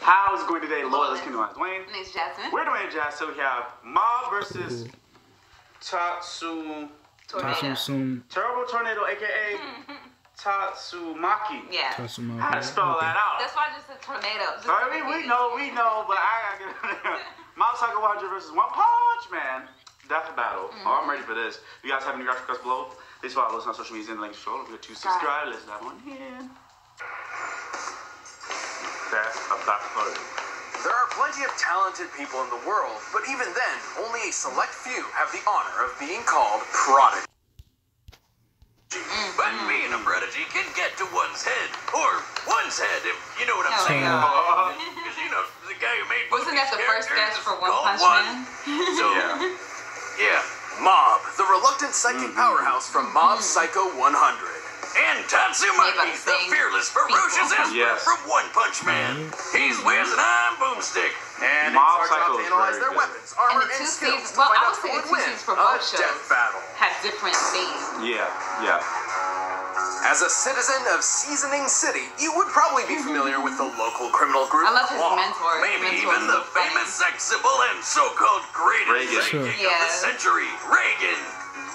How is it going today, Lord? Let's continue on. Dwayne. My name's Jasmine. We're Dwayne and Jazz. So we have Mob versus Tatsumaki. Terrible Tornado, aka Tatsumaki. Yeah. Tatsumaki. How to spell that out? That's why I just said tornado. Just I mean, we know, but I gotta get it. Mob Psycho 100 versus One Punch Man. Death battle. Oh, I'm ready for this. If you guys have any graphic requests below, please follow us on social media and the link show. If you're to subscribe, let's have one here. That's about it. There are plenty of talented people in the world, but even then, only a select few have the honor of being called prodigy. But being a prodigy can get to one's head, or one's head, if you know what I'm saying. Because you know, the guy who made wasn't that the first sketch for One Punch Man? So, yeah. Mob, the reluctant psychic powerhouse from Mob Psycho 100. And Tatsumaki, the fearless, ferocious expert from One Punch Man. He's Wiz and I'm Boomstick. And Mob it's our job to analyze their weapons, armor, and skills to find out who would win a death battle. Had different themes. Yeah. As a citizen of Seasoning City, you would probably be familiar with the local criminal group. I love his mentor. Maybe even the famous sex symbol and so-called greatest psychic of the century, Reagan.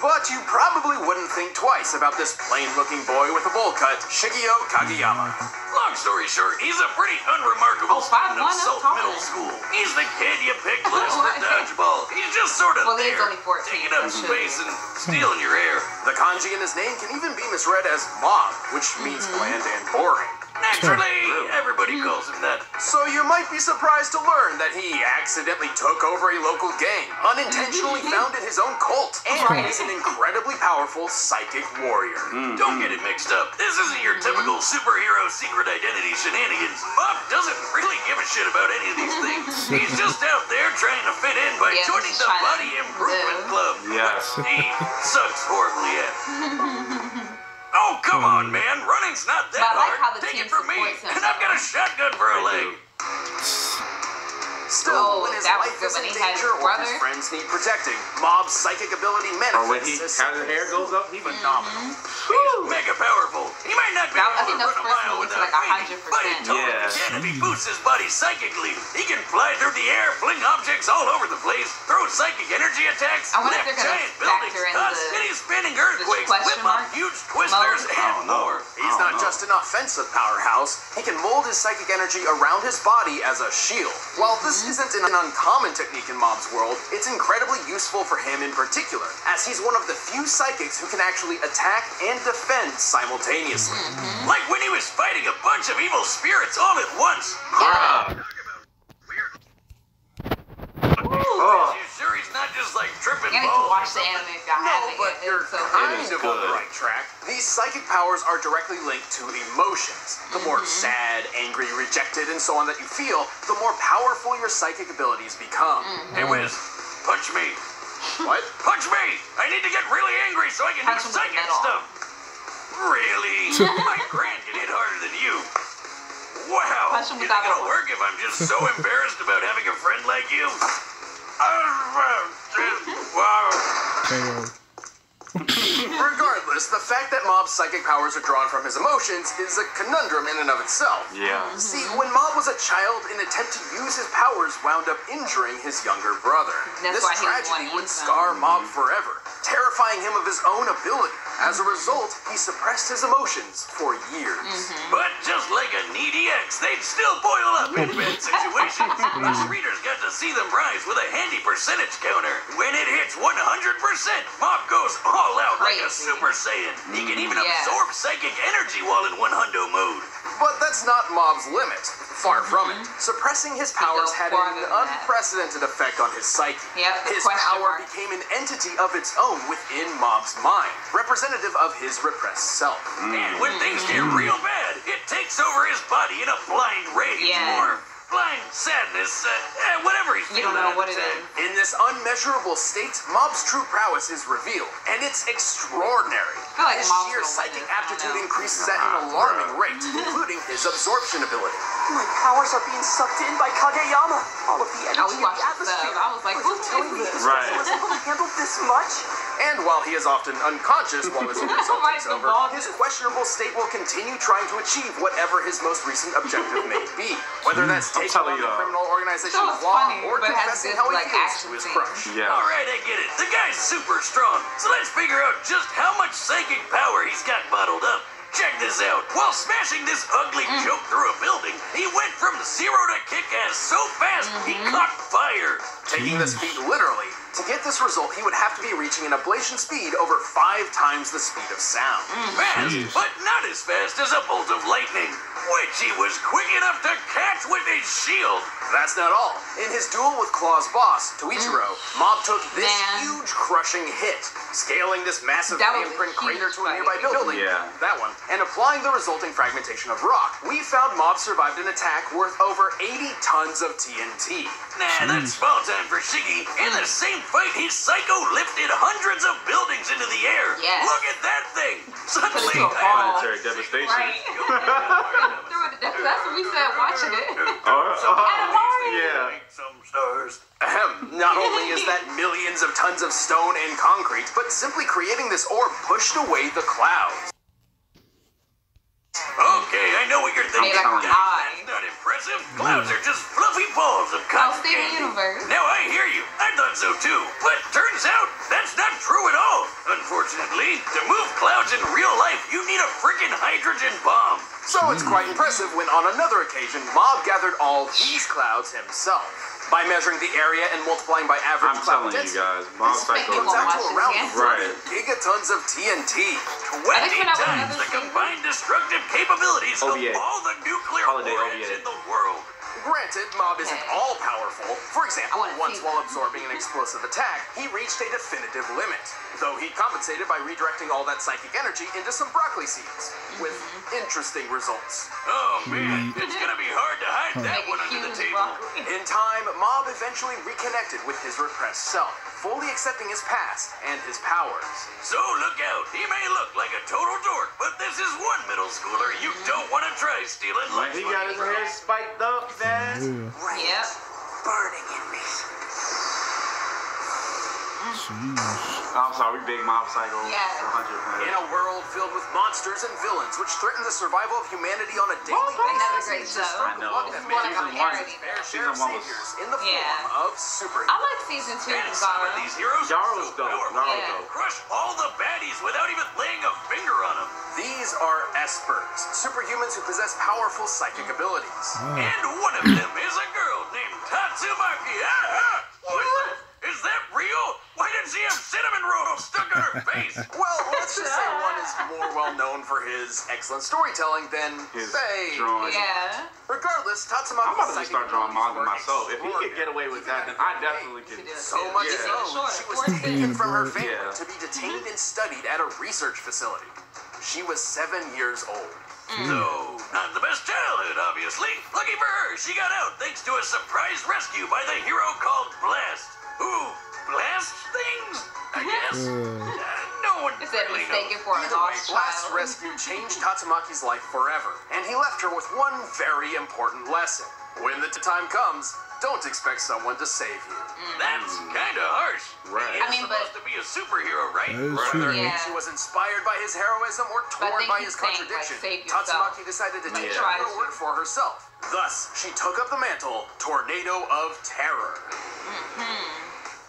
But you probably wouldn't think twice about this plain-looking boy with a bowl cut, Shigeo Kageyama. Long story short, he's a pretty unremarkable student of Salt Middle School. He's the kid you picked last for dodgeball. He's just sort of there, he's only 14, taking up space and stealing your air. The kanji in his name can even be misread as mob, which means bland and boring. Naturally, everybody calls him that. So you might be surprised to learn that he accidentally took over a local gang, unintentionally founded his own cult, and is an incredibly powerful psychic warrior. Don't get it mixed up. This isn't your typical superhero secret identity shenanigans. Bob doesn't really give a shit about any of these things. He's just out there trying to fit in by joining the Body Improvement Club. Yes. He sucks horribly at. Oh, come on, man. Running's not that hard. Take it from me. And I've got a shotgun for a leg. Still, when his life is in danger or his friends need protecting, Mob's psychic ability manifests. How his hair goes up, he's phenomenal. He's mega powerful. He might not be able to run a mile without like 100%. but he totally can if he boosts his body psychically. He can fly through the air, fling objects all over the place, throw psychic energy attacks, lift giant buildings, city spinning earthquakes, whip up huge twisters, and more. He's not just an offensive powerhouse. He can mold his psychic energy around his body as a shield. While this isn't an uncommon technique in Mob's world, it's incredibly useful for him in particular, as he's one of the few psychics who can actually attack and defend simultaneously. Like when he was fighting a bunch of evil spirits all at once. You sure he's not just like tripping balls? I need to watch the anime if y'all haven't but you're kind of on the right track. These psychic powers are directly linked to emotions. The more sad, angry, rejected, and so on that you feel, the more powerful your psychic abilities become. Hey, Wiz, punch me. What? Punch me! I need to get really angry so I can do psychic stuff. Really? My grand can hit harder than you. Wow. Is it gonna work if I'm just so embarrassed about having a friend like you? Wow. Regardless, the fact that Mob's psychic powers are drawn from his emotions is a conundrum in and of itself. Yeah. See, when Mob was a child, an attempt to use his powers wound up injuring his younger brother. This tragedy would scar Mob forever, terrifying him of his own ability. As a result, he suppressed his emotions for years. But just like a needy ex, they'd still boil up in bad situations. Us readers got to see them rise with a handy percentage counter. When it hits 100%, Mob goes all out like a Super Saiyan. He can even absorb psychic energy while in 100 mode. But that's not Mob's limit. Far from it. Suppressing his powers had an unprecedented effect on his psyche. His power became an entity of its own within Mob's mind, representative of his repressed self. And when things get real bad, it takes over his body in a blind rage or blind sadness, whatever he's feeling. You don't know what it is. In this unmeasurable state, Mob's true prowess is revealed, and it's extraordinary. I feel like his sheer psychic aptitude increases at an alarming rate, including his absorption ability. My powers are being sucked in by Kageyama. All of the energy Oh, we in watched the the sub. atmosphere. I was like, who's telling me this? this Right. was able to handle this much? And while he is often unconscious while his result Right, takes the over, ball his just- questionable state will continue trying to achieve whatever his most recent objective may be. Whether that's I'm taking telling on the y'all. criminal organization So of it's law funny, or but it has confessing good, how he like, feels action to his scenes. crush. Yeah. Alright, I get it. The guy's super strong. So let's figure out just how much psychic power he's got bottled up. Check this out. While smashing this ugly joke through a building, he went from zero to kick-ass so fast he caught fire. Taking this feat literally, to get this result, he would have to be reaching an ablation speed over 5 times the speed of sound. Fast, but not as fast as a bolt of lightning, which he was quick enough to catch with his shield. That's not all. In his duel with Claw's boss, Toichiro, Mob took this Man. huge crushing hit, scaling this massive That was a handprint huge crater to a fight. nearby building, Yeah. that one, and applying the resulting fragmentation of rock. We found Mob survived an attack worth over 80 tons of TNT. Nah, that's small time for Shiggy. In the same fight, his psycho lifted hundreds of buildings into the air. Yes. Look at that thing. Suddenly, Put it to a ball. Planetary devastation. Right. That's what we said watching it. Yeah. Some stars. Ahem. Not only is that millions of tons of stone and concrete, but simply creating this orb pushed away the clouds. Okay, I know what you're thinking. Made like an Guys, eye. that's not impressive. Clouds are just fluffy balls of Oh, cotton Steven candy. Universe. Now I hear you. I thought so too. But turns out that's not true at all. Unfortunately, to move clouds in real life, you need a freaking hydrogen bomb. So it's quite impressive when on another occasion, Mob gathered all these clouds himself. By measuring the area and multiplying by average I'm cloud telling you density, guys, Mob this Psycho. comes out to Watches, around yeah. 30 Right. gigatons of TNT. 20 they come out with times another the season? combined destructive capabilities OVA. of all the nuclear Holiday warheads OVA. in the world. Granted, Mob isn't Okay. all powerful. For example, I wanna once see while that. absorbing an explosive attack, he reached a definitive limit. Though he compensated by redirecting all that psychic energy into some broccoli seeds, with interesting results. Oh man, it's gonna be hard to hide that Make one a under the huge table. broccoli. In time, Mob eventually reconnected with his repressed self, fully accepting his past and his powers. So look out, he may look like a total dork, but this is one middle schooler you don't want to try stealing When lunch he got his hair spiked up, man. Yep. Burning in me. I'm sorry, we big Mob Psycho. Yes. 100%. In a world filled with monsters and villains which threaten the survival of humanity on a daily Another basis, great it's show. just I know. that This is many like a Season one. parody. fair Season share of one was- saviors in the Yeah. form of superheroes. I like season 2 And of some of Zara. these heroes Yara are was so dope. powerful, Yara was Yeah. dope. crush all the baddies without even laying a finger on them. These are espers, superhumans who possess powerful psychic abilities. And one of them is a girl named Tatsumaki. Ah, what? Is that real? Why did she have cinnamon rolls stuck on her face? Well, let's just say one is more well known for his excellent storytelling than, His say, drawing. Yeah. regardless, Tatsumaki's I'm about to psychic start drawing abilities manga were myself. If he could extraordinary. get away with that, then I definitely could. So much Yeah. so, she was Shorter, taken from her family Yeah. to be detained and studied at a research facility. She was 7 years old. So, not the best childhood, obviously. Lucky for her, she got out thanks to a surprise rescue by the hero called Blast. Who blasts things? I guess. No one Is that really mistaken knows. for a Either way, lost Blast's child? rescue changed Tatsumaki's life forever, and he left her with one very important lesson. When the time comes, don't expect someone to save you. That's kind of harsh. Right. He's I mean, supposed but- to be a superhero, right? That is Right. true. Yeah. She was inspired by his heroism or torn then by he's his saying, like, contradiction. save yourself. Tatsumaki decided to Like, take try her to. word for herself. Thus, she took up the mantle, Tornado of Terror.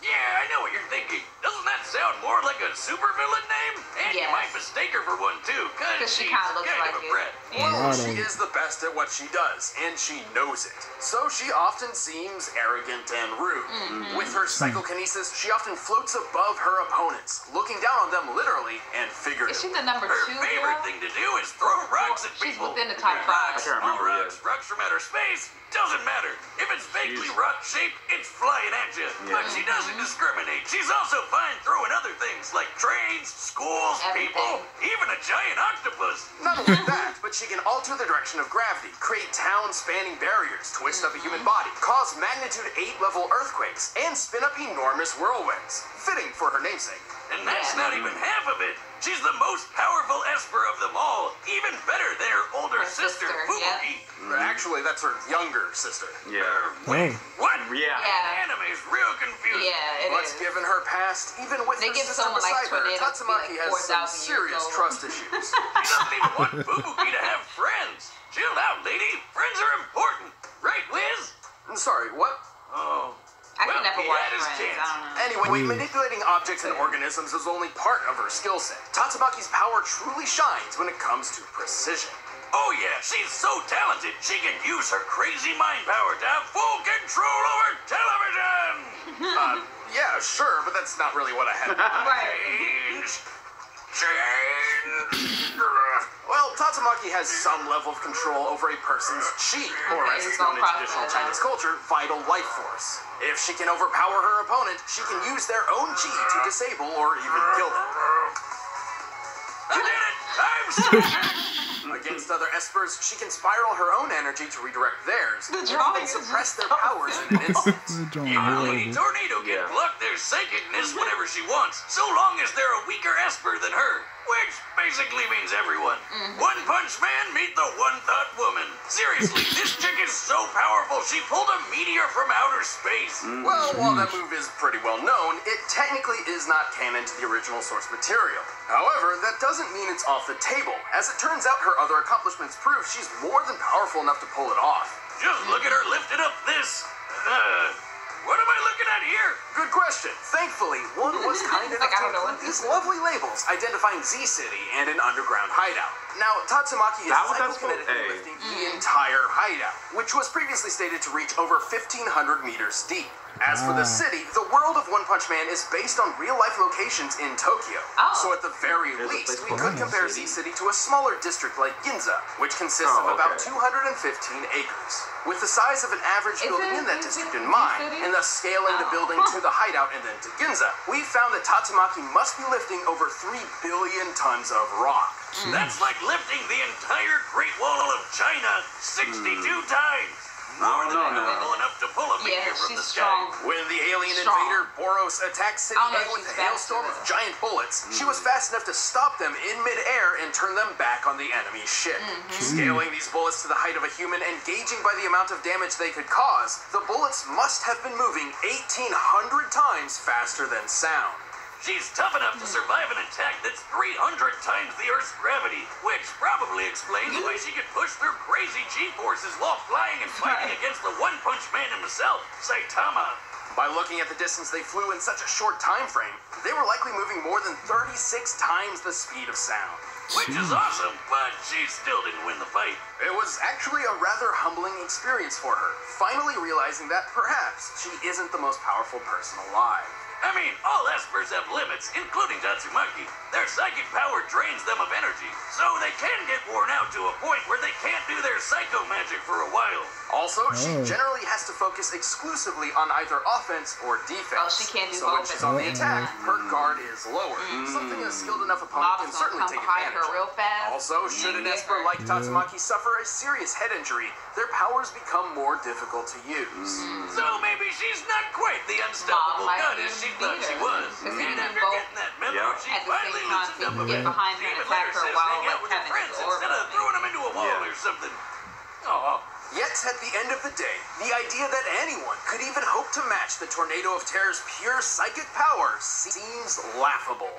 Yeah, I know what you're thinking. Doesn't that sound more like a supervillain name? And you Yes. might mistake her for one too, 'Cause because she she's kinda looks kind like of a it. brat. Yeah. Well, I she don't- is the best at what she does, and she knows it. So she often seems arrogant and rude. With her psychokinesis, she often floats above her opponents, looking down on them literally and Is figuratively. she the number Her 2 favorite girl? thing to do is throw rocks at She's people. within the top 5. I can't remember, All rocks, yeah. rocks from outer space, doesn't matter. If it's vaguely Jeez. rock-shaped, it's flying at you. But she doesn't discriminate. She's also fine throwing other things like trains, schools, people, Everything. even a giant octopus. Not only that, but she can alter the direction of gravity, create town-spanning barriers, twist up a human body, cause magnitude 8 level earthquakes, and spin up enormous whirlwinds. Fitting for her namesake. And that's Yeah. not even half of it. She's the most powerful Esper of them all, even better than her older Her sister, sister, Fubuki. Tatsumaki. Actually, that's her younger sister. Yeah. Hey. What? Yeah. Yeah. Anime's real confusing. Yeah, it But is. given her past, even with They her give sister someone like beside her, Tornado to be Tatsumaki like has some 4,000 years serious old. trust issues. She doesn't even want Fubuki to have friends. Chill out, lady. Friends are important. Right, Wiz? I'm sorry, what? Oh. I can Well, never he watch had his Friends. chance. I don't know. Anyway, manipulating objects and organisms is only part of her skill set. Tatsumaki's power truly shines when it comes to precision. Oh yeah, she's so talented. She can use her crazy mind power to have full control over television. Yeah, sure, but that's not really what I had. Right. Change. Well, Tatsumaki has some level of control over a person's chi, or as it's known in traditional Chinese culture, vital life force. If she can overpower her opponent, she can use their own chi to disable or even kill them. I did it! I'm sorry. Against other espers, she can spiral her own energy to redirect theirs, and drawing even is suppress their so powers in an instant. Even Lady Tornado can Yeah. block their psychicness whenever she wants, so long as they're a weaker esper than her. Which basically means everyone. One Punch Man, meet the One Thought Woman. Seriously, this chick is so powerful, she pulled a meteor from outer space. Well, while that move is pretty well known, it technically is not canon to the original source material. However, that doesn't mean it's off the table. As it turns out, her other accomplishments prove she's more than powerful enough to pull it off. Just look at her lifting up this. What am I looking at here? Good question. Thankfully, one was kind enough Like, I to don't know include what these this is. lovely labels identifying Z-City and an underground hideout. Now, Tatsumaki is That what that's psychokinetically for? Hey. lifting the entire hideout, which was previously stated to reach over 1,500 meters deep. As for the city, the world of One Punch Man is based on real-life locations in Tokyo. Oh. So at the very There's a least, place we called could compare City. Z-City to a smaller district like Ginza, which consists Oh, of about okay. 215 acres. With the size of an average building in that district in mind, Z-City? and thus scaling the building to the hideout and then to Ginza, we found that Tatsumaki must be lifting over 3 billion tons of rock. That's like lifting the entire Great Wall of China 62 times. More than powerful enough to pull a meteor Yeah, from the she's sky. strong. When the alien Strong. invader Boros attacked City I don't know A if with a she's hailstorm faster, of though. giant bullets, she was fast enough to stop them in midair and turn them back on the enemy ship. Scaling these bullets to the height of a human and gauging by the amount of damage they could cause, the bullets must have been moving 1,800 times faster than sound. She's tough enough to survive an attack that's 300 times the Earth's gravity, which probably explains why she could push through crazy G-forces while flying and fighting against the One Punch Man himself, Saitama. By looking at the distance they flew in such a short time frame, they were likely moving more than 36 times the speed of sound. Which is awesome, but she still didn't win the fight. It was actually a rather humbling experience for her, finally realizing that perhaps she isn't the most powerful person alive. I mean, all espers have limits, including Tatsumaki. Their psychic power drains them of energy, so they can get worn out to a point where they can't do their psycho magic for a while. Also, she generally has to focus exclusively on either offense or defense. Oh, she can't do so when both she's at on the the same attack, her guard is lower. Something a skilled enough opponent can Mob's certainly gonna come take behind advantage her real of. fast. Also, should an Get esper her. like Tatsumaki suffer a serious head injury, their powers become more difficult to use. So maybe she's not quite the unstoppable Mom might goddess she even thought beat she her. was. 'Cause he And did after both getting that memo, Yeah. she At the finally same time, loosened so up he a can get bit. behind her She and even let attack her herself while, hang out like, with her having friends his instead of orb throwing them into a wall Yeah. or something. Aw. Yet, at the end of the day, the idea that anyone could even hope to match the Tornado of Terror's pure psychic power seems laughable.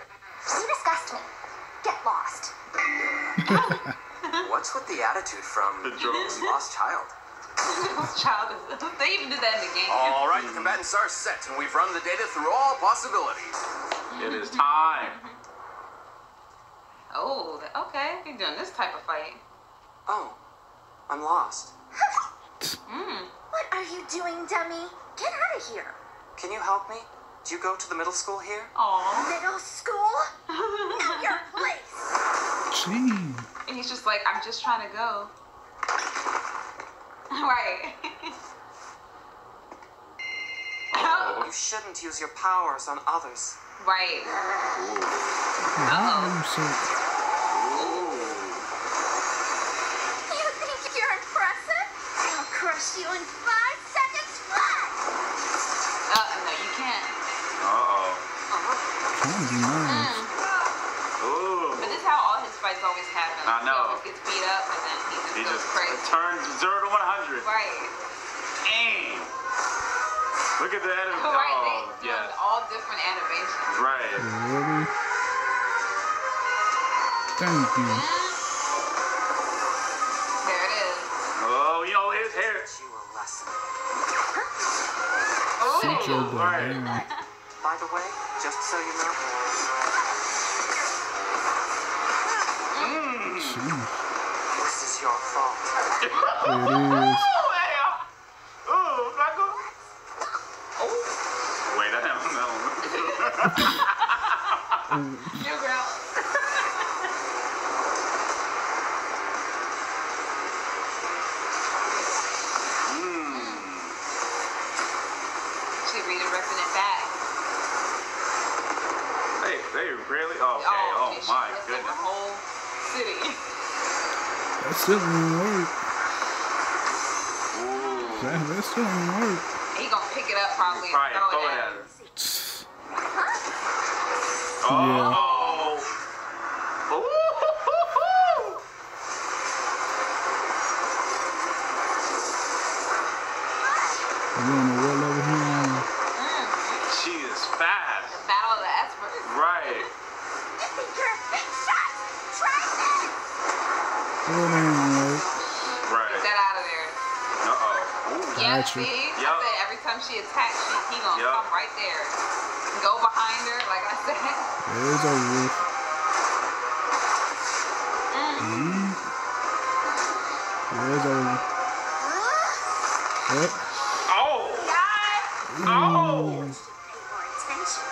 You disgust me. Get lost. What's with the attitude from The drones. Lost Child? Child is, they even do that in the game. All right, the combatants are set, and we've run the data through all possibilities. It is time. Oh, okay. You're doing this type of fight. Oh, I'm lost. What are you doing, dummy? Get out of here. Can you help me? Do you go to the middle school here? Aw. Middle school? Know your place. Gee. And he's just like, I'm just trying to go. Right. You shouldn't use your powers on others. Right. So You think you're impressive? I'll crush you in 5 seconds flat. No, you can't. Uh-oh. can't be nice. Ooh. But this is how all his fights always happen. I know. He always gets beat up and then he just He just crazy. turned 0 to 100. Right. Dang. Look at the animation. Right. Oh, They yeah. doing all different animations. Right. Really? Thank you. There it is. Oh, you know, his hair. You a lesson. Sit your butt Right. down. By the way, just so you know, Jeez. this is your fault. It is. Ooh, Michael. Oh. Wait, that one. You girl. She redirecting it back. They really? Okay. Oh, geez, my she goodness. The whole city. That still didn't work. Ooh. That still didn't work. He gonna pick it up probably and Probably throw throw it it at at her. her. Oh. Yeah. Ooh. You don't know what level he on. She is fast. Battle of the experts. Right. You're a big shot. Try this. Still didn't work. Right. Get that out of there. Uh-oh. Ooh. Yeah, Gotcha. see? Yup. I said every time she attacks, he gonna Yup. come right there. Go behind her, like I said. It's over with. It's over. Yep. Oh. Guys, Oh. pay more attention.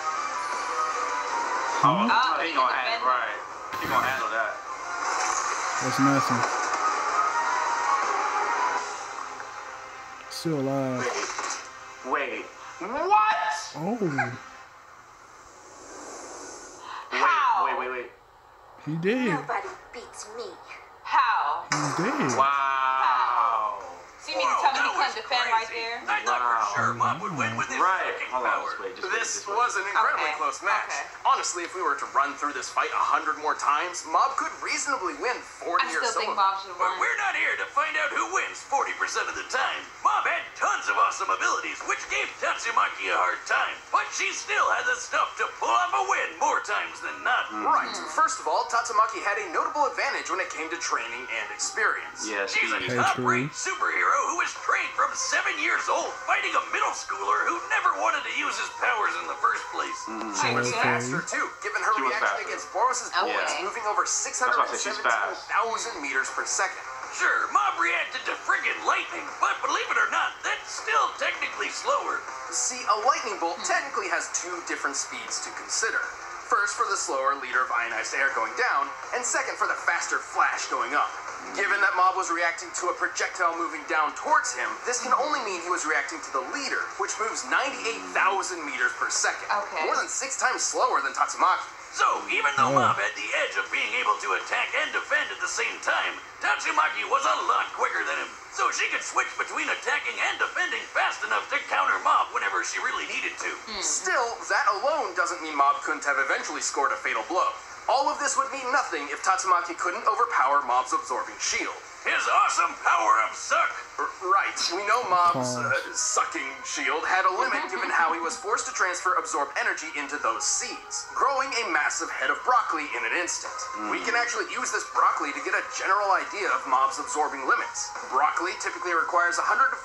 Oh, he he gonna can handle defend. right. He gonna handle that. That's nothing. Still alive. Wait. What? Oh, How? Wait. he did. Nobody beats me. How? He's dead. Wow. So you mean to tell me he couldn't defend right there? I thought for Wow. sure Mom would win with his Right. fucking Hold on. power. Just wait. This was an incredibly Okay, close match. okay. Honestly, if we were to run through this fight 100 more times, Mob could reasonably win 40 I or still so think of Bob should have But won. we're not here to find out who wins 40% of the time. Mom had tons of awesome abilities, which gave Tatsumaki a hard time. But she still had the stuff to pull off a win more times than not. Right. First of all, Tatsumaki had a notable advantage when it came to training and experience. Yes. She's a Okay, top-rate superhero who was trained from 7 years old, fighting a middle schooler who never wanted to use his powers in the first place. She was Okay. faster too, given her She was reaction faster. against Boros' bullets, Okay. moving over why I said she's 617,000 meters per second. Sure, Mob reacted to friggin' lightning, but believe it or not, that's still technically slower. See, a lightning bolt technically has two different speeds to consider. First for the slower liter of ionized air going down, and second for the faster flash going up. Given that Mob was reacting to a projectile moving down towards him, this can only mean he was reacting to the leader, which moves 98,000 meters per second. Okay. More than 6 times slower than Tatsumaki. So, even though Oh. Mob had the edge of being able to attack and defend at the same time, Tatsumaki was a lot quicker than him. So she could switch between attacking and defending fast enough to counter Mob whenever she really needed to. Still, that alone doesn't mean Mob couldn't have eventually scored a fatal blow. All of this would mean nothing if Tatsumaki couldn't overpower Mob's absorbing shield. His awesome power-up suck. Right. We know Mob's sucking shield had a limit given how he was forced to transfer absorbed energy into those seeds, growing a massive head of broccoli in an instant. We can actually use this broccoli to get a general idea of Mob's absorbing limits. Broccoli typically requires 143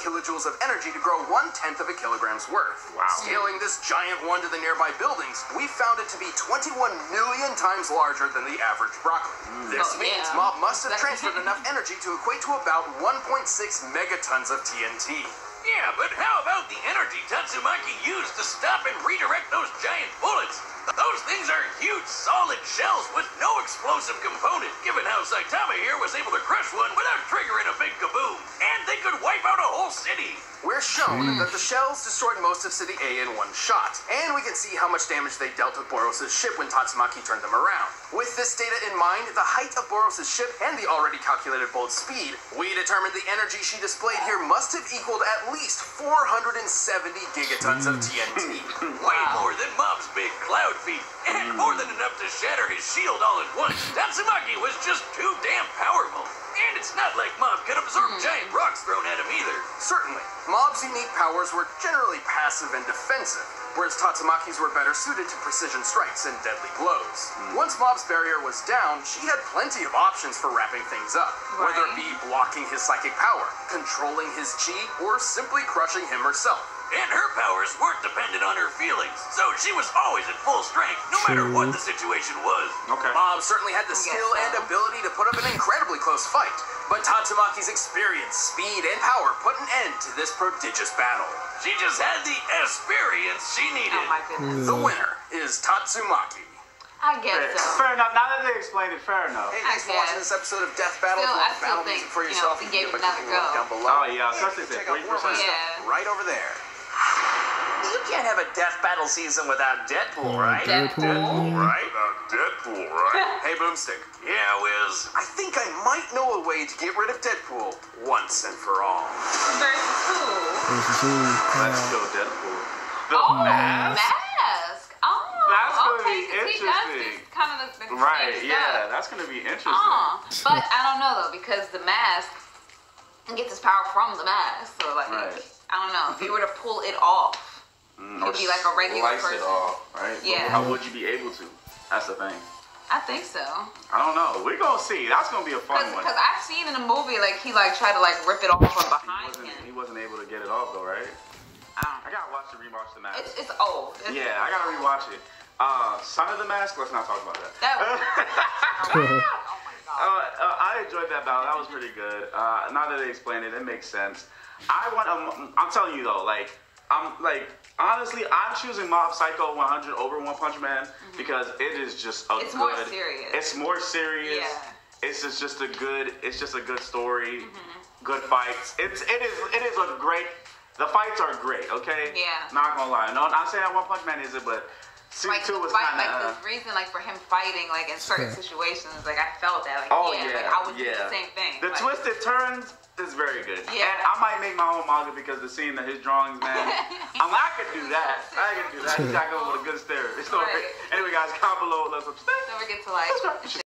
kilojoules of energy to grow 1/10 of a kilogram's worth. Wow. Scaling this giant one to the nearby buildings, we found it to be 21 million times larger than the average broccoli. This Oh, means yeah. Mob must have transferred enough energy to equate to about 1.6 megatons of TNT. Yeah, but how about the energy Tatsumaki used to stop and redirect those giant bullets? Those things are huge, solid shells with no explosive component, given how Saitama here was able to crush one without triggering a big kaboom. And they could wipe out a whole city. We're shown that the shells destroyed most of City A in one shot, and we can see how much damage they dealt with Boros' ship when Tatsumaki turned them around. With this data in mind, the height of Boros' ship and the already calculated bolt speed, we determined the energy she displayed here must have equaled at least 470 gigatons of TNT. Way more than Mob's big cloud feet, and more than enough to shatter his shield all at once. Tatsumaki was just too damn powerful. And it's not like Mob could absorb giant rocks thrown at him either. Certainly, Mob's unique powers were generally passive and defensive, whereas Tatsumaki's were better suited to precision strikes and deadly blows. Once Mob's barrier was down, she had plenty of options for wrapping things up, whether it be blocking his psychic power, controlling his chi, or simply crushing him herself. And her powers weren't dependent on her feelings, so she was always at full strength, no matter what the situation was. Okay. Mob certainly had the skill and ability to put up an incredibly close fight, but Tatsumaki's experience, speed, and power put an end to this prodigious battle. She just had the experience she needed. Oh my goodness. The winner is Tatsumaki. I guess so. Fair enough. Now that they explained it, fair enough. Hey, thanks for watching this episode of Death Battle. Still, If you I want still battle think, music for you know, yourself, we you gave can it another click the link go. down below. Oh, yeah, especially if Check it's out 3%. Yeah. right over there. You can't have a death battle season without Deadpool, right? Deadpool. Right? Deadpool, right? Hey, Boomstick. Yeah, Wiz. I think I might know a way to get rid of Deadpool once and for all. Versus who? Let's go, Deadpool. The Oh, mask? mask. Oh, That's gonna okay, be 'cause he does interesting. this kind of the Right, same yeah, stuff. that's gonna be interesting. But I don't know though, because the mask gets his power from the mask. So like, Right. I don't know. If you were to pull it off, Or he'd be like a regular slice person. it off, right? Yeah. How would you be able to? That's the thing. I think so. I don't know. We're gonna see. That's gonna be a fun one. Because I've seen in a movie like he like tried to like rip it off from behind He him. wasn't able to get it off though, right? I gotta rewatch the mask. It's old. Yeah, I gotta rewatch it. Son of the Mask. Let's not talk about that. That was, oh my god. I enjoyed that battle. That was pretty good. Now that they explained it, it makes sense. I'm telling you though, honestly, I'm choosing Mob Psycho 100 over One Punch Man because it is just It's more serious. It's more serious. Yeah. It's just a good story. Good fights. It is a great. The fights are great. Okay. Yeah. Not gonna lie. No, I'm saying that One Punch Man isn't, but season Like 2 was fight, kind like of. the reason, like for him fighting, like in certain situations, like I felt that, like Oh yeah, yeah, like I would do yeah. the same thing. The like, twisted turns is very good. Yeah. And I might make my own manga because the scene of his drawings, man. I could do that. He's got to go with a good stare. So, Right. anyway, guys, comment below. Let's subscribe. Don't forget to like.